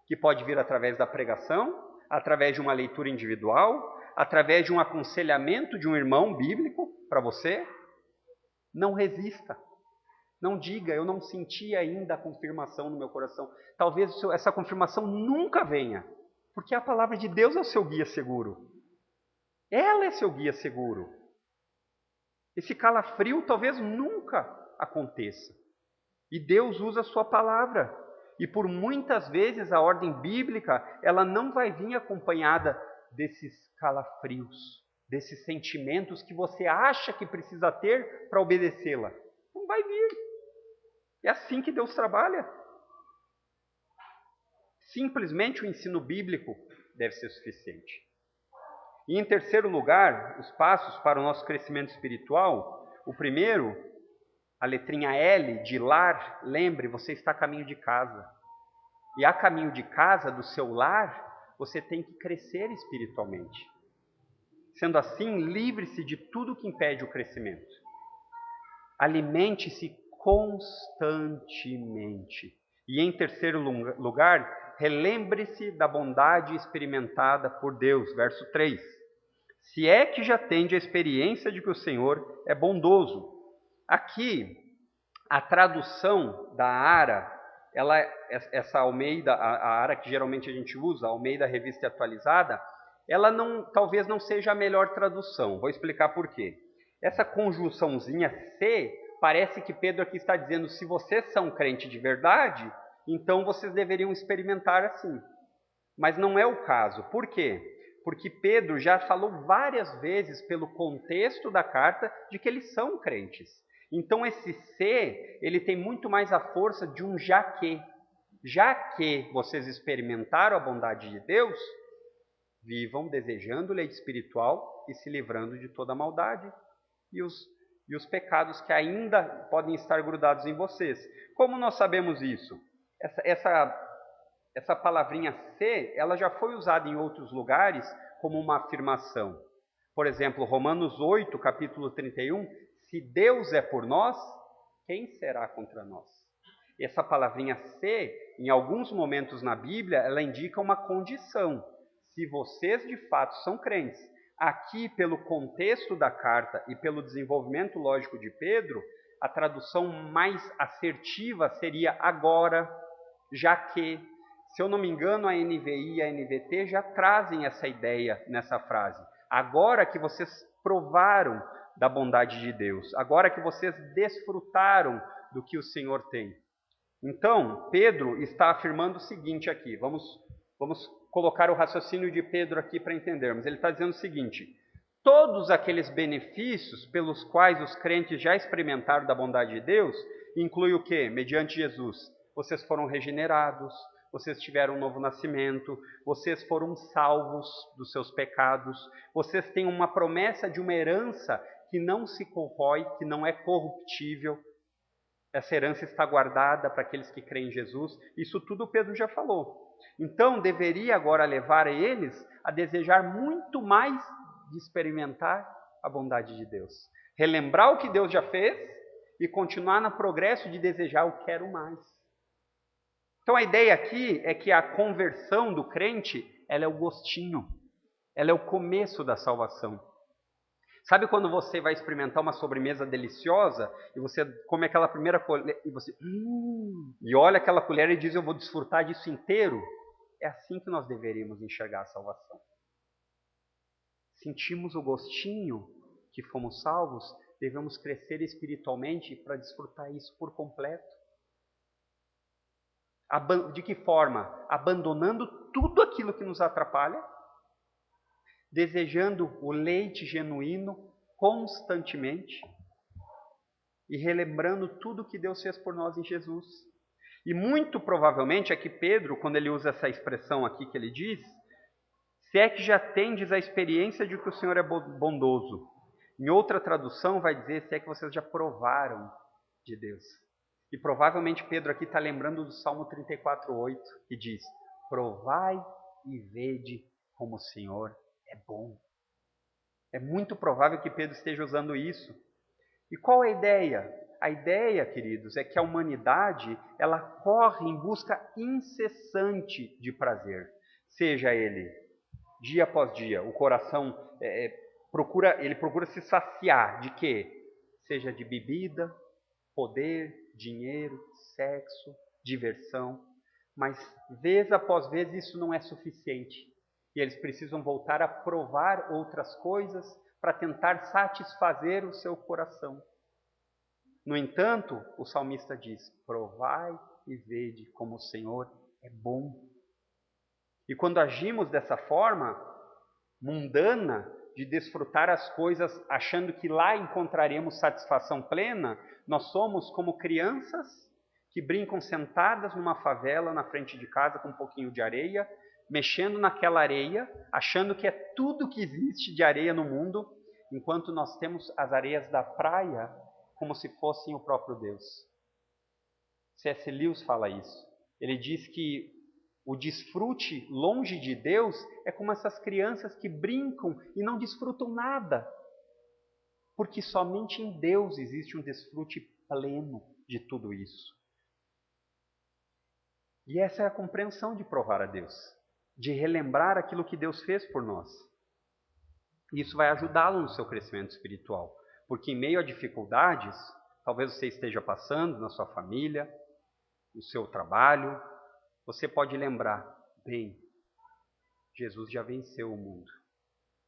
Speaker 1: que pode vir através da pregação, através de uma leitura individual, através de um aconselhamento de um irmão bíblico para você, não resista. Não diga, eu não senti ainda a confirmação no meu coração. Talvez essa confirmação nunca venha, porque a palavra de Deus é o seu guia seguro. Ela é seu guia seguro. Esse calafrio talvez nunca aconteça. E Deus usa a sua palavra. E por muitas vezes a ordem bíblica, ela não vai vir acompanhada desses calafrios, desses sentimentos que você acha que precisa ter para obedecê-la. Não vai vir. É assim que Deus trabalha. Simplesmente o ensino bíblico deve ser suficiente. E em terceiro lugar, os passos para o nosso crescimento espiritual. O primeiro, a letrinha L de lar, lembre, você está a caminho de casa. E a caminho de casa, do seu lar, você tem que crescer espiritualmente. Sendo assim, livre-se de tudo que impede o crescimento. Alimente-se constantemente. E em terceiro lugar, relembre-se da bondade experimentada por Deus. Verso 3. Se é que já tende a experiência de que o Senhor é bondoso. Aqui, a tradução da ARA, essa Almeida, a ARA que geralmente a gente usa, a Almeida Revista Atualizada, ela talvez não seja a melhor tradução. Vou explicar por quê. Essa conjunçãozinha se, parece que Pedro aqui está dizendo, se vocês são crente de verdade, então vocês deveriam experimentar assim. Mas não é o caso. Por quê? Porque Pedro já falou várias vezes pelo contexto da carta de que eles são crentes. Então esse se, ele tem muito mais a força de um já que. Já que vocês experimentaram a bondade de Deus, vivam desejando leite espiritual e se livrando de toda a maldade e os pecados que ainda podem estar grudados em vocês. Como nós sabemos isso? Essa palavrinha se, ela já foi usada em outros lugares como uma afirmação. Por exemplo, Romanos 8, capítulo 31, se Deus é por nós, quem será contra nós? Essa palavrinha se, em alguns momentos na Bíblia, ela indica uma condição. Se vocês de fato são crentes, aqui pelo contexto da carta e pelo desenvolvimento lógico de Pedro, a tradução mais assertiva seria agora, já que. Se eu não me engano, a NVI e a NVT já trazem essa ideia nessa frase. Agora que vocês provaram da bondade de Deus, agora que vocês desfrutaram do que o Senhor tem. Então, Pedro está afirmando o seguinte aqui, vamos colocar o raciocínio de Pedro aqui para entendermos. Ele está dizendo o seguinte, todos aqueles benefícios pelos quais os crentes já experimentaram da bondade de Deus, inclui o quê? Mediante Jesus. Vocês foram regenerados, vocês tiveram um novo nascimento, vocês foram salvos dos seus pecados, vocês têm uma promessa de uma herança que não se corrói, que não é corruptível. Essa herança está guardada para aqueles que creem em Jesus. Isso tudo Pedro já falou. Então, deveria agora levar eles a desejar muito mais de experimentar a bondade de Deus. Relembrar o que Deus já fez e continuar no progresso de desejar o quero mais. Então, a ideia aqui é que a conversão do crente, ela é o gostinho. Ela é o começo da salvação. Sabe quando você vai experimentar uma sobremesa deliciosa e você come aquela primeira colher e você e olha aquela colher e diz, eu vou desfrutar disso inteiro? É assim que nós deveríamos enxergar a salvação. Sentimos o gostinho que fomos salvos, devemos crescer espiritualmente para desfrutar isso por completo. De que forma? Abandonando tudo aquilo que nos atrapalha, desejando o leite genuíno constantemente e relembrando tudo que Deus fez por nós em Jesus. E muito provavelmente é que Pedro, quando ele usa essa expressão aqui que ele diz, se é que já tendes a experiência de que o Senhor é bondoso. Em outra tradução vai dizer, se é que vocês já provaram de Deus. E provavelmente Pedro aqui está lembrando do Salmo 34:8, que diz, provai e vede como o Senhor é bom. É muito provável que Pedro esteja usando isso. E qual é a ideia? A ideia, queridos, é que a humanidade, ela corre em busca incessante de prazer. Seja ele dia após dia, o coração procura se saciar de quê? Seja de bebida, poder, dinheiro, sexo, diversão. Mas vez após vez isso não é suficiente. E eles precisam voltar a provar outras coisas para tentar satisfazer o seu coração. No entanto, o salmista diz: provai e vede como o Senhor é bom. E quando agimos dessa forma mundana, de desfrutar as coisas achando que lá encontraremos satisfação plena, nós somos como crianças que brincam sentadas numa favela na frente de casa com um pouquinho de areia, mexendo naquela areia, achando que é tudo que existe de areia no mundo, enquanto nós temos as areias da praia como se fossem o próprio Deus. C.S. Lewis fala isso. Ele diz que o desfrute longe de Deus é como essas crianças que brincam e não desfrutam nada. Porque somente em Deus existe um desfrute pleno de tudo isso. E essa é a compreensão de provar a Deus. De relembrar aquilo que Deus fez por nós. Isso vai ajudá-lo no seu crescimento espiritual. Porque em meio a dificuldades, talvez você esteja passando na sua família, no seu trabalho, você pode lembrar, bem, Jesus já venceu o mundo.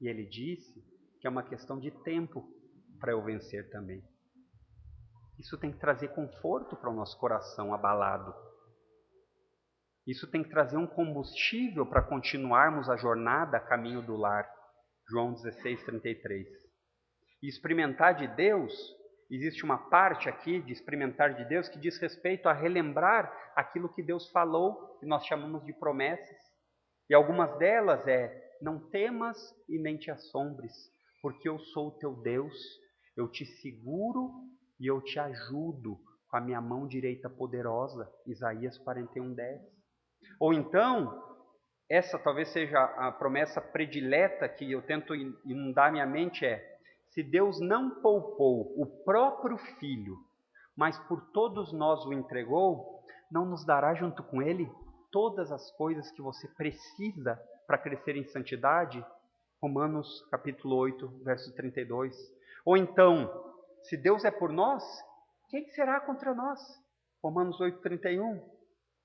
Speaker 1: E ele disse que é uma questão de tempo para eu vencer também. Isso tem que trazer conforto para o nosso coração abalado. Isso tem que trazer um combustível para continuarmos a jornada a caminho do lar. João 16:33. E experimentar de Deus, existe uma parte aqui de experimentar de Deus que diz respeito a relembrar aquilo que Deus falou, que nós chamamos de promessas. E algumas delas não temas e nem te assombres, porque eu sou o teu Deus, eu te seguro e eu te ajudo com a minha mão direita poderosa. Isaías 41:10. Ou então, essa talvez seja a promessa predileta que eu tento inundar minha mente se Deus não poupou o próprio Filho, mas por todos nós o entregou, não nos dará junto com Ele todas as coisas que você precisa para crescer em santidade? Romanos capítulo 8, verso 32. Ou então, se Deus é por nós, quem será contra nós? Romanos 8:31.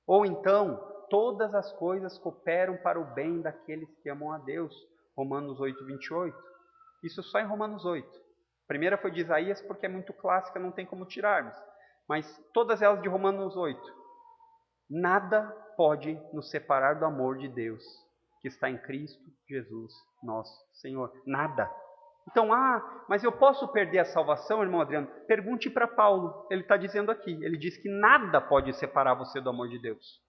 Speaker 1: Ou então, todas as coisas cooperam para o bem daqueles que amam a Deus. Romanos 8:28. Isso só em Romanos 8. A primeira foi de Isaías porque é muito clássica, não tem como tirarmos. Mas todas elas de Romanos 8. Nada pode nos separar do amor de Deus, que está em Cristo Jesus, nosso Senhor. Nada. Então, mas eu posso perder a salvação, irmão Adriano? Pergunte para Paulo. Ele está dizendo aqui. Ele diz que nada pode separar você do amor de Deus.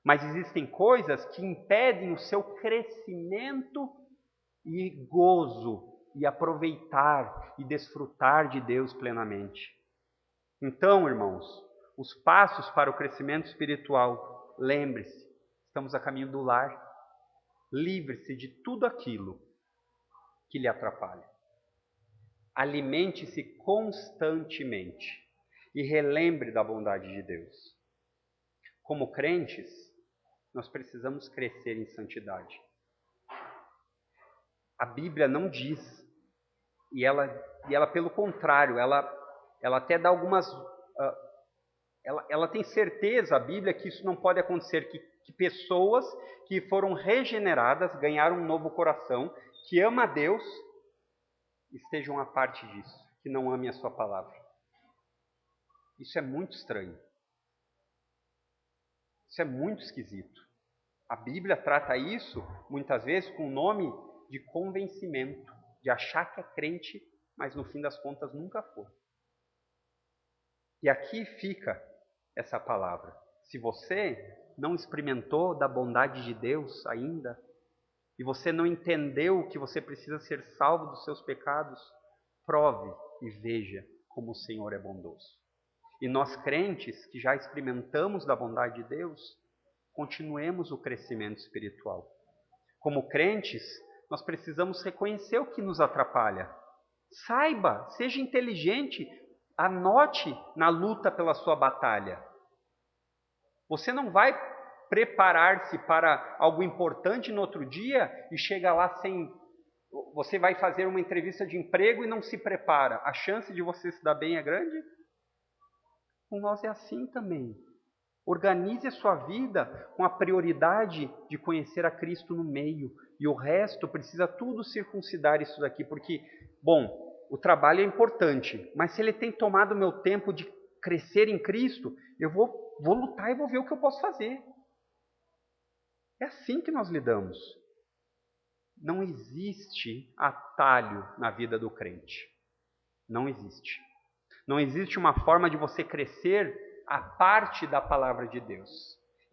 Speaker 1: Mas existem coisas que impedem o seu crescimento e gozo, e aproveitar e desfrutar de Deus plenamente. Então, irmãos, os passos para o crescimento espiritual, lembre-se, estamos a caminho do lar. Livre-se de tudo aquilo que lhe atrapalha. Alimente-se constantemente e relembre da bondade de Deus. Como crentes, nós precisamos crescer em santidade. A Bíblia não diz, e ela pelo contrário, ela até dá algumas... Ela tem certeza, a Bíblia, que isso não pode acontecer, que pessoas que foram regeneradas, ganharam um novo coração, que ama a Deus, estejam à parte disso, que não amem a sua palavra. Isso é muito estranho. Isso é muito esquisito. A Bíblia trata isso, muitas vezes, com o nome de convencimento, de achar que é crente, mas no fim das contas nunca foi. E aqui fica essa palavra. Se você não experimentou da bondade de Deus ainda, e você não entendeu que você precisa ser salvo dos seus pecados, prove e veja como o Senhor é bondoso. E nós crentes que já experimentamos da bondade de Deus, continuemos o crescimento espiritual. como crentes, nós precisamos reconhecer o que nos atrapalha. Saiba, seja inteligente, anote na luta pela sua batalha. Você não vai preparar-se para algo importante no outro dia e chega lá sem... Você vai fazer uma entrevista de emprego e não se prepara. A chance de você se dar bem é grande? Com nós é assim também. Organize a sua vida com a prioridade de conhecer a Cristo no meio. E o resto precisa tudo circuncidar isso daqui. Porque, bom, o trabalho é importante. Mas se ele tem tomado o meu tempo de crescer em Cristo, eu vou lutar e vou ver o que eu posso fazer. É assim que nós lidamos. Não existe atalho na vida do crente. Não existe. Não existe uma forma de você crescer a parte da palavra de Deus.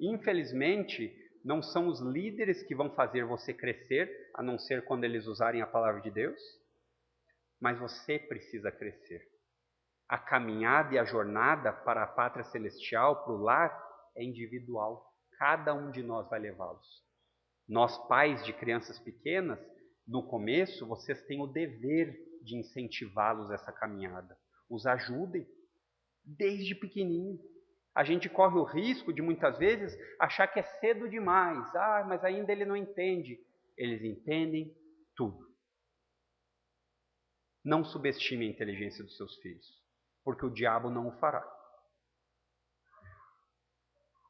Speaker 1: Infelizmente, não são os líderes que vão fazer você crescer, a não ser quando eles usarem a palavra de Deus. Mas você precisa crescer. A caminhada e a jornada para a pátria celestial, para o lar, é individual. Cada um de nós vai levá-los. Nós, pais de crianças pequenas, no começo, vocês têm o dever de incentivá-los a essa caminhada. Os ajudem, desde pequenininho. A gente corre o risco de, muitas vezes, achar que é cedo demais. Mas ainda ele não entende. Eles entendem tudo. Não subestime a inteligência dos seus filhos, porque o diabo não o fará.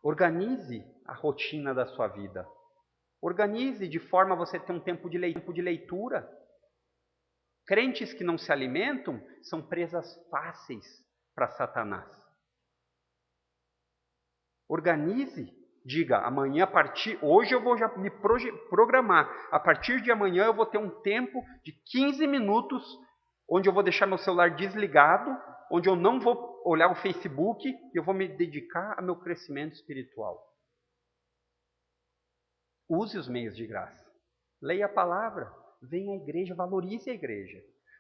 Speaker 1: Organize a rotina da sua vida. Organize de forma a você ter um tempo de leitura. Crentes que não se alimentam são presas fáceis para Satanás. Organize. Diga, amanhã hoje eu vou já me programar. A partir de amanhã eu vou ter um tempo de 15 minutos onde eu vou deixar meu celular desligado, onde eu não vou olhar o Facebook e eu vou me dedicar ao meu crescimento espiritual. Use os meios de graça. Leia a palavra. Venha à igreja. Valorize a igreja.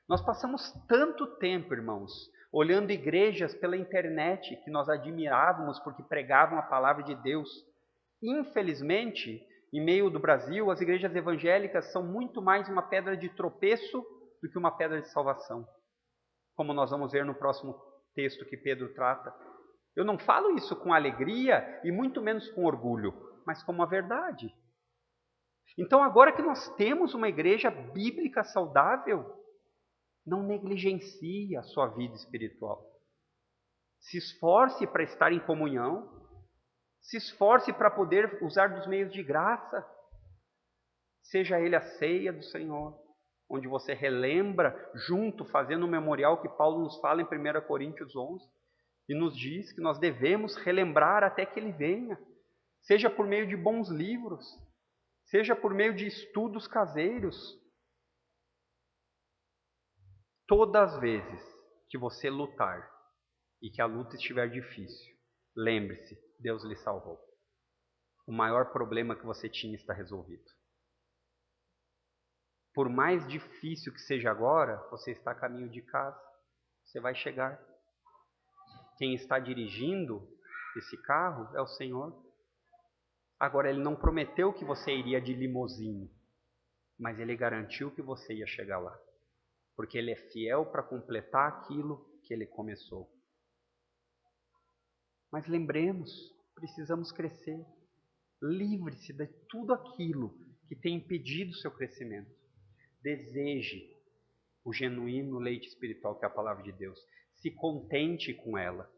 Speaker 1: Nós passamos tanto tempo, irmãos, olhando igrejas pela internet que nós admirávamos porque pregavam a palavra de Deus. Infelizmente, em meio do Brasil, as igrejas evangélicas são muito mais uma pedra de tropeço do que uma pedra de salvação. Como nós vamos ver no próximo texto que Pedro trata. Eu não falo isso com alegria e muito menos com orgulho, mas como a verdade. Então, agora que nós temos uma igreja bíblica saudável, não negligencie a sua vida espiritual. Se esforce para estar em comunhão. Se esforce para poder usar dos meios de graça. Seja ele a ceia do Senhor, onde você relembra junto, fazendo um memorial que Paulo nos fala em 1 Coríntios 11, e nos diz que nós devemos relembrar até que ele venha. Seja por meio de bons livros, seja por meio de estudos caseiros. Todas as vezes que você lutar e que a luta estiver difícil, lembre-se, Deus lhe salvou. O maior problema que você tinha está resolvido. Por mais difícil que seja agora, você está a caminho de casa. Você vai chegar. Quem está dirigindo esse carro é o Senhor. Agora, Ele não prometeu que você iria de limusine, mas Ele garantiu que você ia chegar lá. Porque Ele é fiel para completar aquilo que Ele começou. Mas lembremos, precisamos crescer. Livre-se de tudo aquilo que tem impedido o seu crescimento. Deseje o genuíno leite espiritual que é a palavra de Deus. Se contente com ela.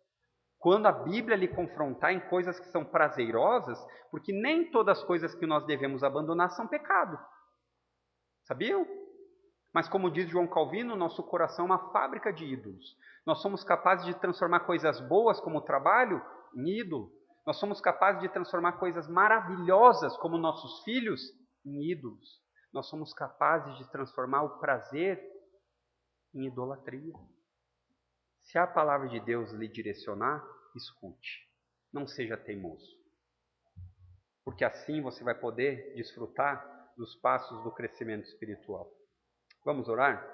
Speaker 1: Quando a Bíblia lhe confrontar em coisas que são prazerosas, porque nem todas as coisas que nós devemos abandonar são pecado. Sabiam? Mas como diz João Calvino, nosso coração é uma fábrica de ídolos. Nós somos capazes de transformar coisas boas como o trabalho em ídolo. Nós somos capazes de transformar coisas maravilhosas como nossos filhos em ídolos. Nós somos capazes de transformar o prazer em idolatria. Se a palavra de Deus lhe direcionar, escute. Não seja teimoso. Porque assim você vai poder desfrutar dos passos do crescimento espiritual. Vamos orar?